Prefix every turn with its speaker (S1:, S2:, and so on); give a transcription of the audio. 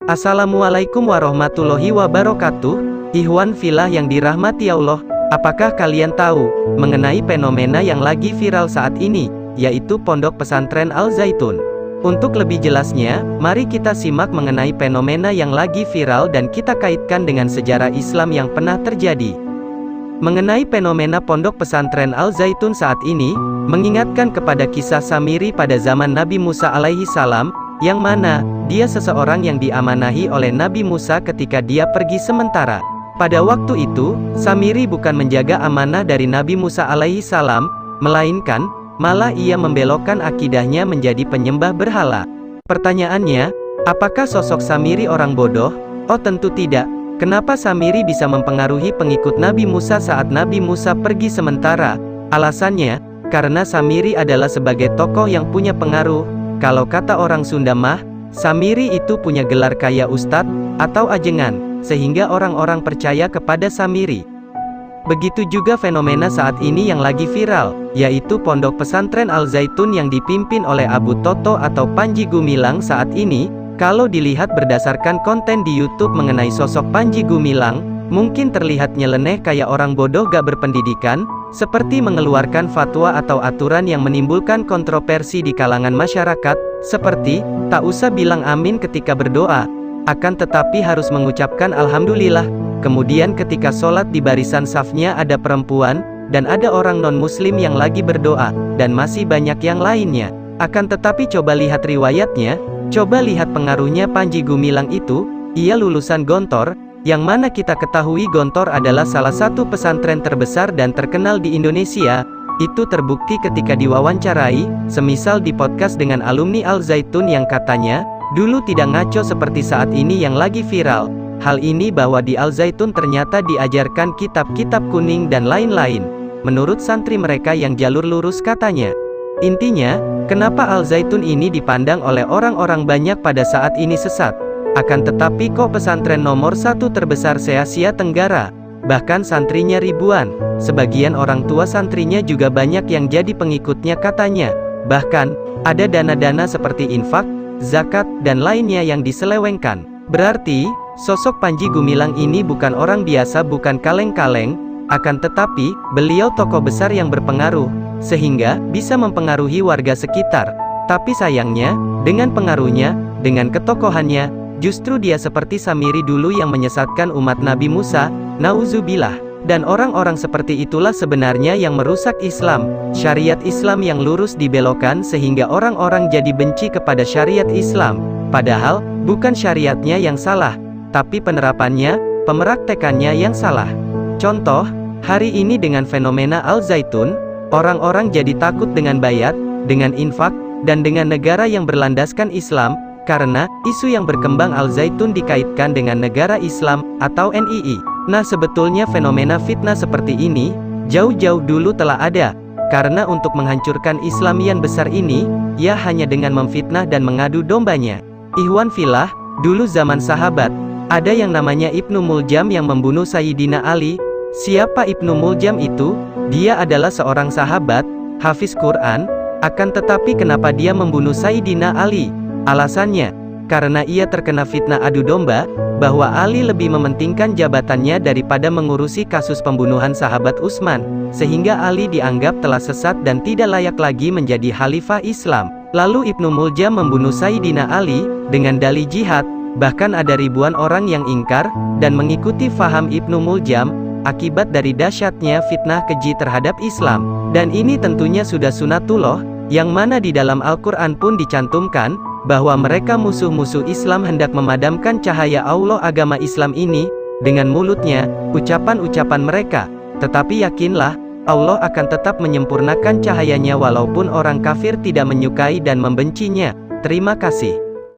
S1: Assalamualaikum warahmatullahi wabarakatuh. Ikhwan fillah yang dirahmati Allah, apakah kalian tahu mengenai fenomena yang lagi viral saat ini, yaitu Pondok Pesantren Al-Zaitun? Untuk lebih jelasnya, mari kita simak mengenai fenomena yang lagi viral dan kita kaitkan dengan sejarah Islam yang pernah terjadi. Mengenai fenomena Pondok Pesantren Al-Zaitun saat ini, mengingatkan kepada kisah Samiri pada zaman Nabi Musa alaihi salam, yang mana dia seseorang yang diamanahi oleh Nabi Musa ketika dia pergi sementara. Pada waktu itu, Samiri bukan menjaga amanah dari Nabi Musa alaihi salam, melainkan malah ia membelokkan akidahnya menjadi penyembah berhala. Pertanyaannya, apakah sosok Samiri orang bodoh? Oh tentu tidak. Kenapa Samiri bisa mempengaruhi pengikut Nabi Musa saat Nabi Musa pergi sementara? Alasannya, karena Samiri adalah sebagai tokoh yang punya pengaruh. Kalau kata orang Sunda mah, Samiri itu punya gelar kayak ustadz, atau ajengan, sehingga orang-orang percaya kepada Samiri. Begitu juga fenomena saat ini yang lagi viral, yaitu Pondok Pesantren Al-Zaitun yang dipimpin oleh Abu Toto atau Panji Gumilang saat ini. Kalau dilihat berdasarkan konten di YouTube mengenai sosok Panji Gumilang, mungkin terlihat nyeleneh kayak orang bodoh gak berpendidikan, seperti mengeluarkan fatwa atau aturan yang menimbulkan kontroversi di kalangan masyarakat, seperti, tak usah bilang amin ketika berdoa, akan tetapi harus mengucapkan alhamdulillah. Kemudian ketika sholat di barisan safnya ada perempuan, dan ada orang non-muslim yang lagi berdoa, dan masih banyak yang lainnya. Akan tetapi coba lihat riwayatnya, coba lihat pengaruhnya Panji Gumilang itu, ia lulusan Gontor, yang mana kita ketahui Gontor adalah salah satu pesantren terbesar dan terkenal di Indonesia. Itu terbukti ketika diwawancarai, semisal di podcast dengan alumni Al-Zaitun yang katanya, dulu tidak ngaco seperti saat ini yang lagi viral. Hal ini bahwa di Al-Zaitun ternyata diajarkan kitab-kitab kuning dan lain-lain. Menurut santri mereka yang jalur lurus katanya. Intinya, kenapa Al-Zaitun ini dipandang oleh orang-orang banyak pada saat ini sesat? Akan tetapi kok pesantren nomor 1 terbesar se-Asia Tenggara? Bahkan santrinya ribuan. Sebagian orang tua santrinya juga banyak yang jadi pengikutnya katanya. Bahkan, ada dana-dana seperti infak, zakat, dan lainnya yang diselewengkan. Berarti, sosok Panji Gumilang ini bukan orang biasa, bukan kaleng-kaleng, akan tetapi, beliau tokoh besar yang berpengaruh, sehingga bisa mempengaruhi warga sekitar. Tapi sayangnya, dengan pengaruhnya, dengan ketokohannya, justru dia seperti Samiri dulu yang menyesatkan umat Nabi Musa, nauzubillah. Dan orang-orang seperti itulah sebenarnya yang merusak Islam. Syariat Islam yang lurus dibelokkan sehingga orang-orang jadi benci kepada syariat Islam. Padahal, bukan syariatnya yang salah, tapi penerapannya, pemeraktekannya yang salah. Contoh, hari ini dengan fenomena Al-Zaitun, orang-orang jadi takut dengan bayat, dengan infak, dan dengan negara yang berlandaskan Islam, karena isu yang berkembang Al-Zaitun dikaitkan dengan negara Islam, atau NII. Nah sebetulnya fenomena fitnah seperti ini, jauh-jauh dulu telah ada, karena untuk menghancurkan Islamian besar ini, ya hanya dengan memfitnah dan mengadu dombanya. Ikhwan fillah, dulu zaman sahabat, ada yang namanya Ibnu Muljam yang membunuh Sayyidina Ali. Siapa Ibnu Muljam itu? Dia adalah seorang sahabat, hafiz Quran, akan tetapi kenapa dia membunuh Sayyidina Ali? Alasannya, karena ia terkena fitnah adu domba, bahwa Ali lebih mementingkan jabatannya daripada mengurusi kasus pembunuhan sahabat Utsman, sehingga Ali dianggap telah sesat dan tidak layak lagi menjadi khalifah Islam. Lalu Ibnu Muljam membunuh Sayyidina Ali, dengan dalih jihad, bahkan ada ribuan orang yang ingkar, dan mengikuti faham Ibnu Muljam, akibat dari dahsyatnya fitnah keji terhadap Islam. Dan ini tentunya sudah sunatullah, yang mana di dalam Al-Quran pun dicantumkan, bahwa mereka musuh-musuh Islam hendak memadamkan cahaya Allah agama Islam ini, dengan mulutnya, ucapan-ucapan mereka. Tetapi yakinlah, Allah akan tetap menyempurnakan cahayanya walaupun orang kafir tidak menyukai dan membencinya. Terima kasih.